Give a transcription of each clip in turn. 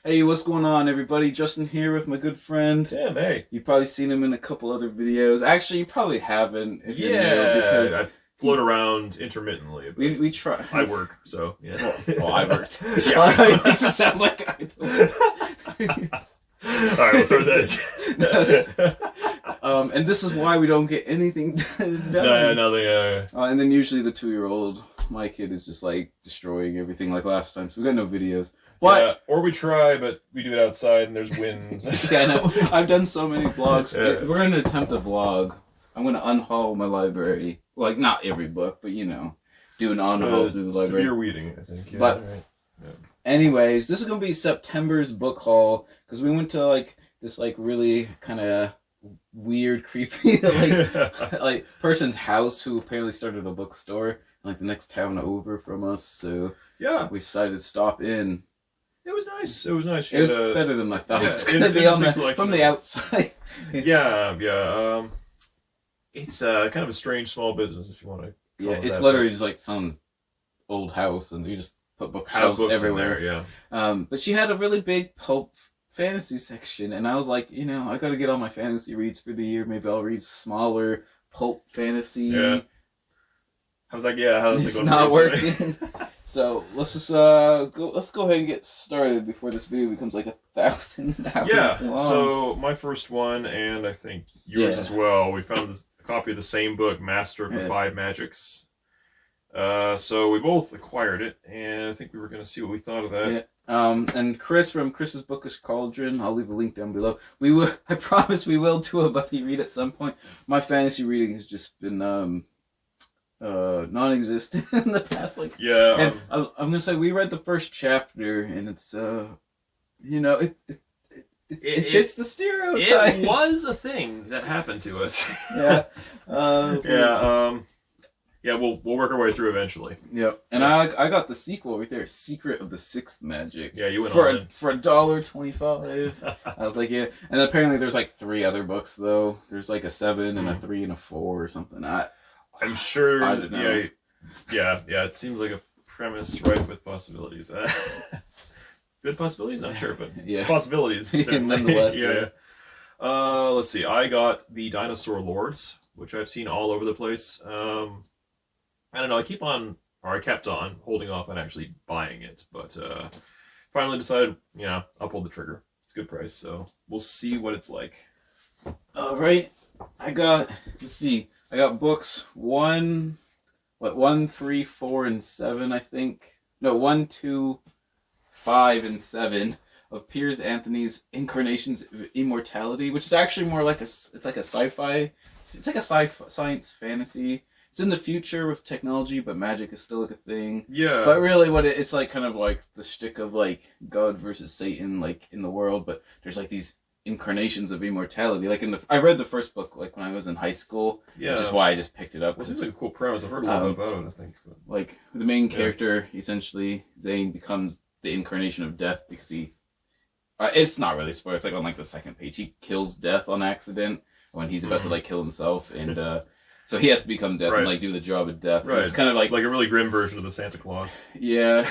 Hey, what's going on, everybody? Justin here with my good friend. Tim, hey. You've probably seen him in a couple other videos. Actually, you probably haven't if you're new Yeah, because I float around intermittently. But we try. I work, so yeah. Well, I worked. Yeah. It makes it sound like I don't. All right, we'll start that. And this is why we don't get anything done. No, nothing. And then usually the 2-year-old, my kid, is just like destroying everything like last time. So we got no videos. But Yeah, or we try, but we do it outside and there's winds. yeah, no, I've done so many vlogs. Yeah. We're gonna attempt a vlog. I'm gonna unhaul my library. Like, not every book, but do an unhaul through the library. Severe weeding, I think. Yeah, But right. Yeah. anyways, this is gonna be September's book haul because we went to like this like really kind of weird, creepy like person's house who apparently started a bookstore like the next town over from us. So Yeah, we decided to stop in. it was nice. It was nice. She It was had better than I thought it was yeah, gonna be on interesting the, from selection the of- outside. Yeah. It's kind of a strange small business, if you want to. Yeah, it it's that, literally but- just like someone's old house, and you just put Have bookshelves books everywhere. in there, yeah. But she had a really big pulp fantasy section, and I was like, I got to get all my fantasy reads for the year. Maybe I'll read smaller pulp fantasy. Yeah. How's that? Yeah, how's It's it going? not for you today? working. So let's just go. Let's go ahead and get started before this video becomes like 1,000 hours Yeah, long. so my first one, and I think yours Yeah. as well, we found a copy of the same book, Master of the Yeah. Five Magics. So we both acquired it, and I think we were going to see what we thought of that. Yeah. And Chris from Chris's Bookish Cauldron, I'll leave a link down below. We will. I promise we will do a buddy read at some point. My fantasy reading has just been non-existent in the past. Like, Yeah, and I'm gonna say we read the first chapter, and it's it fits the stereotype. it was a thing that happened to us. Yeah. Yeah, we'll work our way through eventually. Yep. And I got the sequel right there, Secret of the Sixth Magic. Yeah, you went for on in. for $1.25. I was like, yeah. And apparently there's like 3 other books though. There's like a 7 and a 3 and a 4 or something. I'm sure. I don't know. Yeah. It seems like a premise rife with possibilities. Good possibilities, not sure, but Yeah. possibilities. certainly. Nonetheless, yeah. Let's see. I got the Dinosaur Lords, which I've seen all over the place. I don't know. I kept on holding off on actually buying it, but finally decided, I'll pull the trigger. It's a good price, so we'll see what it's like. All right. I got books 1, 3, 4, and 7, I think. No, 1, 2, 5, and 7 of Piers Anthony's Incarnations of Immortality, which is actually more like it's like a sci-fi. It's like a science fantasy. It's in the future with technology, but magic is still like a thing. Yeah. But really, it's like kind of like the shtick of like God versus Satan, like in the world. But there's like these incarnations of immortality. Like I read the first book like when I was in high school, Yeah. which is why I just picked it up. Well, it seems like a cool premise. I've heard a little bit about it, I think. But... Like the main character, essentially, Zane becomes the incarnation of death because he. It's not really spoiled. It's like on like the second page. He kills death on accident when he's about to like kill himself, and so he has to become death and like do the job of death. Right. It's kind of like a really grim version of the Santa Claus. Yeah.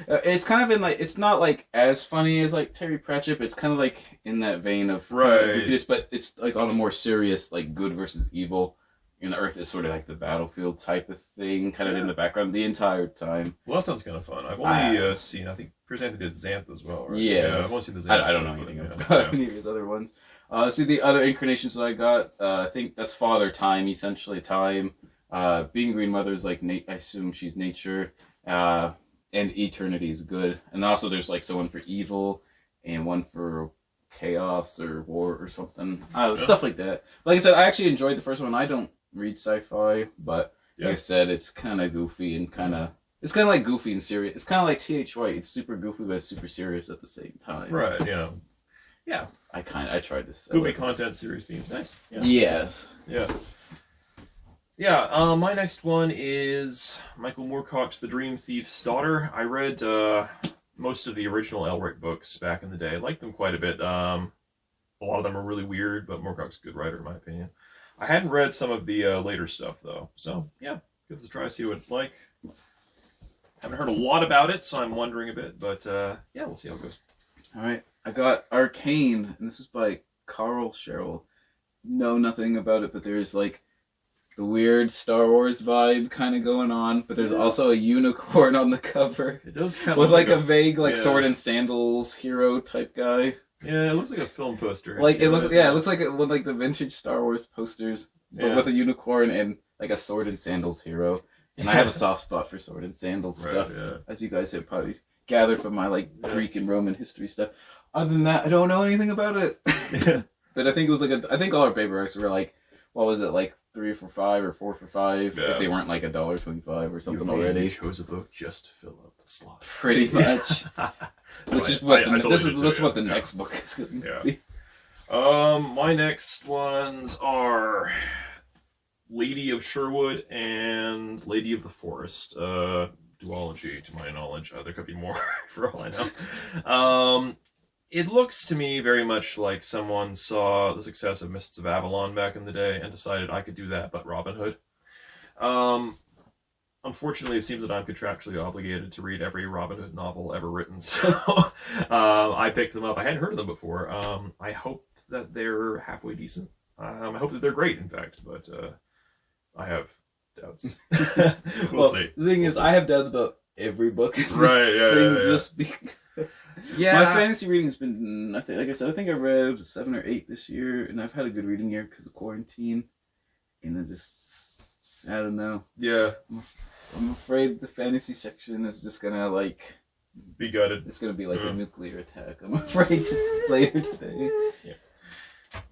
It's kind of in like, it's not like as funny as like Terry Pratchett, but it's kind of like in that vein of goofiness, but it's like on a more serious like good versus evil. And Earth is sort of like the battlefield type of thing, kind of in the background the entire time. Well, that sounds kind of fun. I've only seen, I think, Piers Anthony did Xanth as well, right? Yeah. I've only seen the Xanth. I don't know anything about any of his other ones. Let's see the other incarnations that I got. I think that's Father Time, essentially Time. Being Green Mother is like, I assume she's nature. And Eternity is good. And also there's like one for evil and one for chaos or war or something. Stuff like that. Like I said, I actually enjoyed the first one. I don't read sci-fi, but like I said, it's kind of goofy and it's kind of like goofy and serious. It's kind of like T.H. White. It's super goofy but it's super serious at the same time. Right, yeah. Yeah. I tried to say Goofy content, series themes. Nice. Yeah. Yes. Yeah. Yeah, my next one is Michael Moorcock's The Dream Thief's Daughter. I read most of the original Elric books back in the day. I liked them quite a bit. A lot of them are really weird, but Moorcock's a good writer in my opinion. I hadn't read some of the later stuff, though. So, yeah, give this a try, see what it's like. Haven't heard a lot about it, so I'm wondering a bit, but yeah, we'll see how it goes. All right, I got Arcane, and this is by Carl Sherrill. Know nothing about it, but there's like the weird Star Wars vibe kind of going on, but there's also a unicorn on the cover. It does kind of with look like a vague like yeah. sword and sandals hero type guy. Yeah, it looks like a film poster. Like it looks like it with like the vintage Star Wars posters, but with a unicorn and like a sword and sandals hero. And I have a soft spot for sword and sandals stuff, as you guys have probably gathered from my like Greek and Roman history stuff. Other than that, I don't know anything about it. Yeah. But I think it was like I think all our paperbacks were like, what was it, like 3 for $5 or 4 for $5 if they weren't like $1.25 or something already. You chose a book just to fill out the slot. Pretty much. Which is what this is what the next book is going to be. My next ones are Lady of Sherwood and Lady of the Forest. Duology, to my knowledge. There could be more for all I know. It looks to me very much like someone saw the success of Mists of Avalon back in the day and decided I could do that, but Robin Hood. Unfortunately, it seems that I'm contractually obligated to read every Robin Hood novel ever written, so I picked them up. I hadn't heard of them before. I hope that they're halfway decent. I hope that they're great, in fact, but I have doubts. We'll see. The thing is, I have doubts about every book in this thing just because... My fantasy reading has been, I think I read 7 or 8 this year, and I've had a good reading year because of quarantine, and I don't know. Yeah. I'm afraid the fantasy section is just gonna, like... be gutted. It's gonna be like a nuclear attack, I'm afraid, later today. Yeah.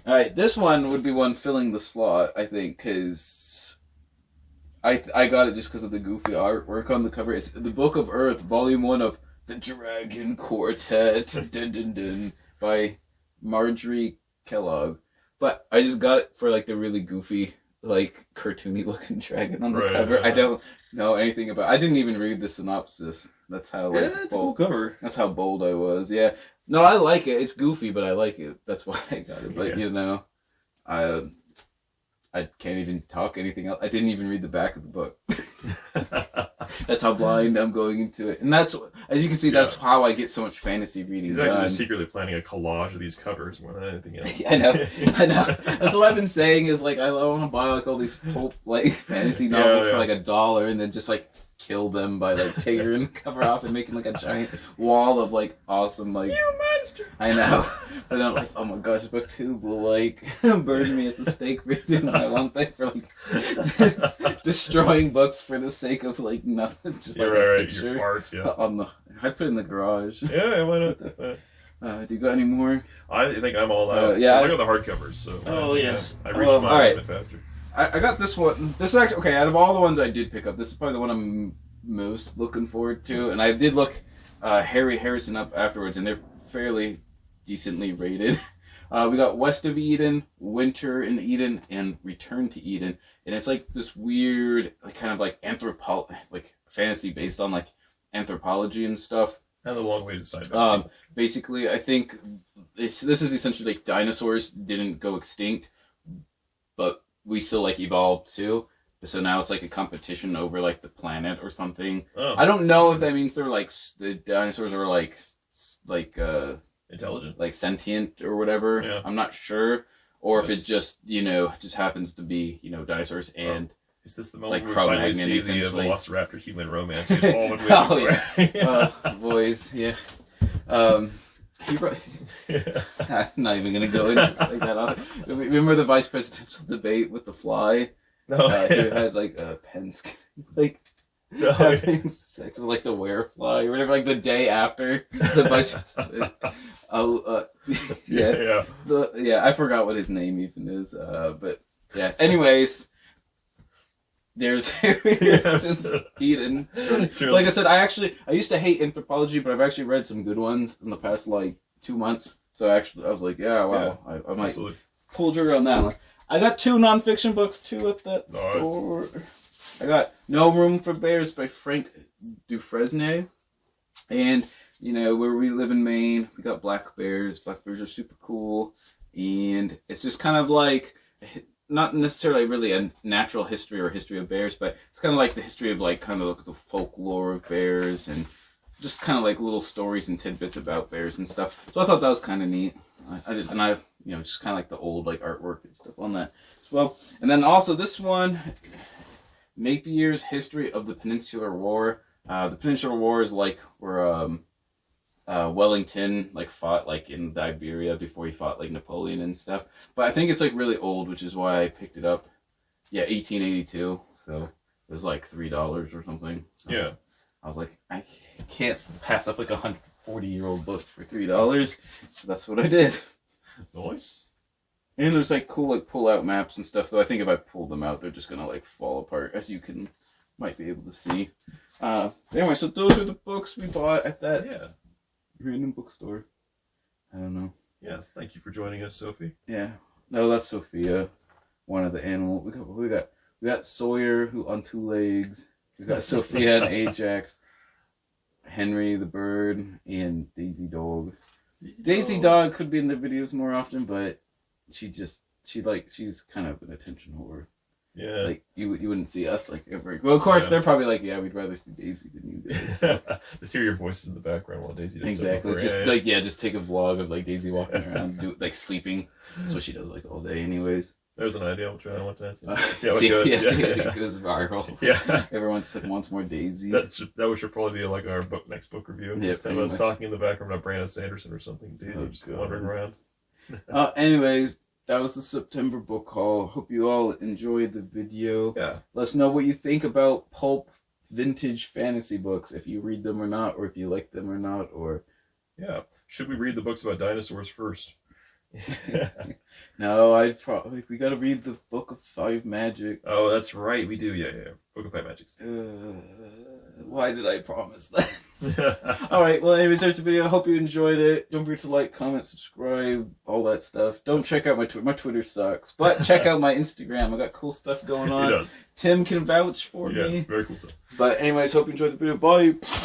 Alright, this one would be one filling the slot, I think, because... I got it just because of the goofy artwork on the cover. It's The Book of Earth, Volume 1 of The Dragon Quartet, dun, dun, dun, by Marjorie Kellogg. But I just got it for like the really goofy, like cartoony looking dragon on the cover. I don't know anything about. I didn't even read the synopsis. That's how like it's a cool cover. That's how bold I was. Yeah. No, I like it. It's goofy, but I like it. That's why I got it. But you know, I can't even talk anything else. I didn't even read the back of the book. That's how blind I'm going into it. And that's, as you can see, that's how I get so much fantasy reading He's actually just secretly planning a collage of these covers more than anything else. I know. That's what I've been saying is, like, I want to buy, like, all these pulp, like, fantasy novels for, like, $1 and then just, like, kill them by, like, tearing the cover off and making, like, a giant wall of, like, awesome, like... You monster! I know. And then I'm like, oh my gosh, book 2 will, like, burn me at the stake for doing my one thing for, like, destroying books for the sake of, like, nothing. Just, like, a picture your art, on the... I put it in the garage. Yeah, why not? Do you got any more? I think I'm all out. Yeah. I got the hardcovers, so... yes. I reached mine a bit faster. I got this one. This is actually, okay, out of all the ones I did pick up, this is probably the one I'm most looking forward to. And I did look Harry Harrison up afterwards, and they're fairly decently rated. We got West of Eden, Winter in Eden, and Return to Eden. And it's like this weird, like kind of like like fantasy based on like anthropology and stuff. And the long-awaited Steinbeck. Basically, I think this is essentially like dinosaurs didn't go extinct, but we still like evolved too. So now it's like a competition over like the planet or something. Oh. I don't know if that means they're like the dinosaurs are like intelligent, like sentient or whatever. Yeah. I'm not sure, or if it just just happens to be dinosaurs and. Is this the moment like where we finally see the Velociraptor human romance we've all been waiting for? Boys, yeah. I'm not even gonna go into like that. Remember the vice presidential debate with the fly? No. Who had like Pence like having sex with like the werefly or whatever, like the day after the vice president. Yeah. I forgot what his name even is. But yeah. Anyways. There's since Eden. Sure. Like I said, I used to hate anthropology, but I've actually read some good ones in the past like 2 months. So I was like, I might pull trigger on that one. I got 2 nonfiction books too at that store. I got No Room for Bears by Frank Dufresne, and where we live in Maine, we got black bears. Black bears are super cool, and it's just kind of like. Not necessarily really a natural history or history of bears, but it's kind of like the history of like kind of the folklore of bears and just kind of like little stories and tidbits about bears and stuff. So I thought that was kind of neat. I just just kind of like the old like artwork and stuff on that as well. And then also this one, Napier's History of the Peninsular War. The Peninsular War is like where Wellington like fought like in Iberia before he fought like Napoleon and stuff. But I think it's like really old, which is why I picked it up. Yeah, 1882. So it was like $3 or something. So Yeah. I was like, I can't pass up like a 140-year-old book for $3. So that's what I did. Nice. And there's like cool like pull out maps and stuff. Though I think if I pull them out, they're just gonna like fall apart, as you might be able to see. Anyway, so those are the books we bought at that random bookstore. I don't know. Yes, thank you for joining us, Sophie. Yeah. No, that's Sophia, one of the animal. We got Sawyer who on two legs. We got Sophia and Ajax, Henry the bird, and Daisy Dog. Daisy Dog could be in the videos more often, but she's kind of an attention whore. Yeah. Like you wouldn't see us like ever. Well, of course they're probably like, yeah, we'd rather see Daisy than you guys. So. Just hear your voices in the background while Daisy does Exactly. stuff. Just take a vlog of like Daisy walking around, like sleeping. That's what she does like all day, anyways. There's an idea. I'll try that one time. See how See it goes. it goes viral. Yeah. Everyone just like wants more Daisy. That should probably be like our next book review. Yeah, Just us talking in the background about Brandon Sanderson or something. Daisy just wandering around. Anyways, that was the September book haul. Hope you all enjoyed the video. Yeah. Let us know what you think about pulp vintage fantasy books, if you read them or not, or if you like them or not, or... Yeah. Should we read the books about dinosaurs first? No, I'd probably... We gotta read the Book of Five Magics. Oh, that's right. We do. Yeah. Book of Five Magics. Why did I promise that? Alright, well anyways, there's the video. Hope you enjoyed it. Don't forget to like, comment, subscribe, all that stuff. Don't check out my Twitter. My Twitter sucks. But check out my Instagram. I got cool stuff going on. He does. Tim can vouch for me. Yeah, it's very cool stuff. But anyways, hope you enjoyed the video. Bye.